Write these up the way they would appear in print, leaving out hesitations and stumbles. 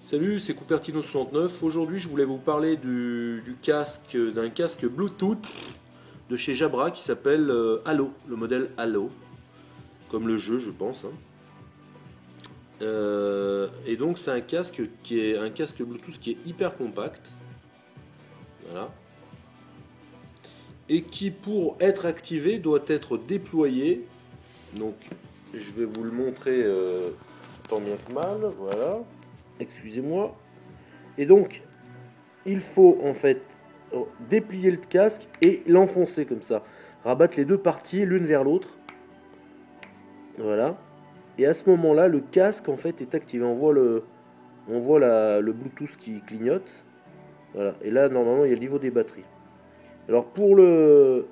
Salut, c'est Cupertino69. Aujourd'hui, je voulais vous parler du casque, d'un casque Bluetooth de chez Jabra qui s'appelle Halo, le modèle Halo, comme le jeu, je pense, hein. Et donc, c'est un casque qui est un casque Bluetooth qui est hyper compact, voilà, et qui, pour être activé, doit être déployé. Donc, je vais vous le montrer tant bien que mal, voilà. Excusez-moi. Et donc, il faut en fait déplier le casque et l'enfoncer comme ça. Rabattre les deux parties l'une vers l'autre. Voilà. Et à ce moment-là, le casque en fait est activé. On voit le Bluetooth qui clignote. Voilà. Et là, normalement, il y a le niveau des batteries. Alors pour le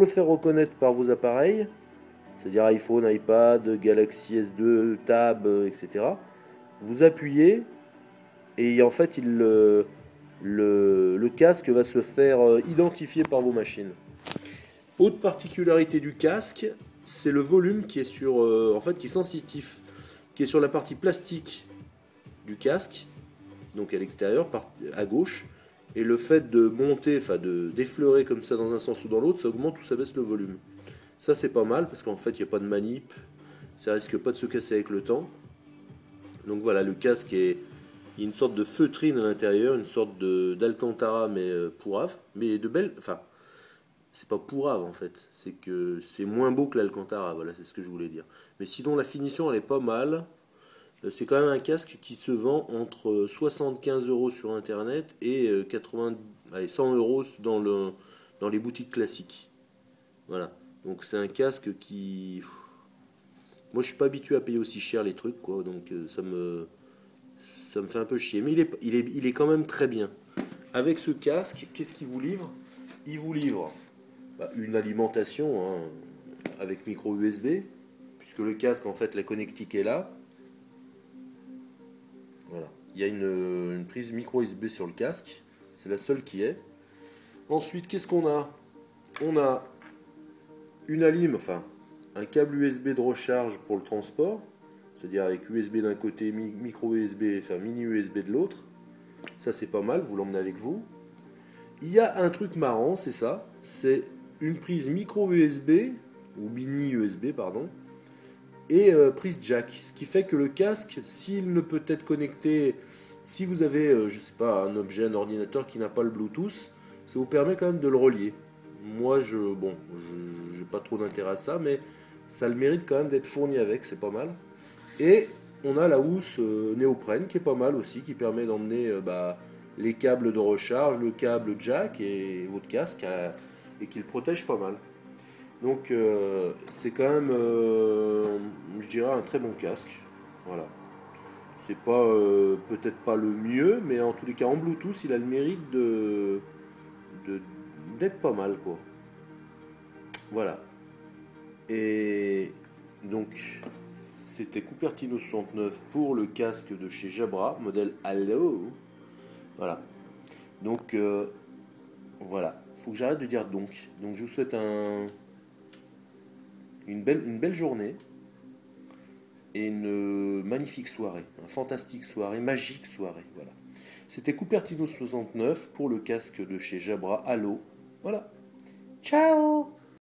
faire reconnaître par vos appareils, c'est-à-dire iPhone, iPad, Galaxy S2, Tab, etc., vous appuyez et en fait, le casque va se faire identifier par vos machines. Autre particularité du casque, c'est le volume qui est en fait, qui est sensitif, qui est sur la partie plastique du casque, donc à l'extérieur, à gauche, et le fait de monter, enfin de d'effleurer comme ça dans un sens ou dans l'autre, ça augmente ou ça baisse le volume. Ça c'est pas mal parce qu'en fait il n'y a pas de manip, ça risque pas de se casser avec le temps. Donc voilà, le casque est, il y a une sorte de feutrine à l'intérieur, une sorte d'Alcantara mais pourrave, mais de belle, enfin c'est pas pourrave en fait, c'est que c'est moins beau que l'Alcantara, voilà, c'est ce que je voulais dire. Mais sinon la finition elle est pas mal. C'est quand même un casque qui se vend entre 75 euros sur internet et 80, allez, 100 euros dans les boutiques classiques. Voilà. Donc c'est un casque qui, moi je suis pas habitué à payer aussi cher les trucs quoi, donc ça me fait un peu chier. Mais il est quand même très bien. Avec ce casque, qu'est-ce qu'il vous livre? Il vous livre une alimentation, hein, avec micro USB, puisque le casque, en fait, la connectique est là. Voilà. Il y a une prise micro USB sur le casque. C'est la seule qui est. Ensuite, qu'est-ce qu'on a? On a une enfin, un câble USB de recharge pour le transport, c'est-à-dire avec USB d'un côté, micro USB, enfin mini USB de l'autre. Ça, c'est pas mal, vous l'emmenez avec vous. Il y a un truc marrant, c'est ça, c'est une prise micro USB, ou mini USB, pardon, et prise jack. Ce qui fait que le casque, s'il ne peut être connecté, si vous avez, je sais pas, un objet, un ordinateur qui n'a pas le Bluetooth, ça vous permet quand même de le relier. Moi, j'ai pas trop d'intérêt à ça, mais ça a le mérite quand même d'être fourni avec, c'est pas mal. Et on a la housse néoprène qui est pas mal aussi, qui permet d'emmener les câbles de recharge, le câble jack et votre casque, et qui le protège pas mal. Donc c'est quand même, je dirais, un très bon casque. Voilà. C'est pas peut-être pas le mieux, mais en tous les cas en Bluetooth, il a le mérite de- d'être pas mal quoi. Voilà. Et donc c'était Cupertino 69 pour le casque de chez Jabra, modèle Halo. Voilà. Donc voilà. Faut que j'arrête de dire donc. Donc je vous souhaite une belle journée et une magnifique soirée. Une fantastique soirée, magique soirée. Voilà. C'était Cupertino 69 pour le casque de chez Jabra Halo. Voilà. Ciao!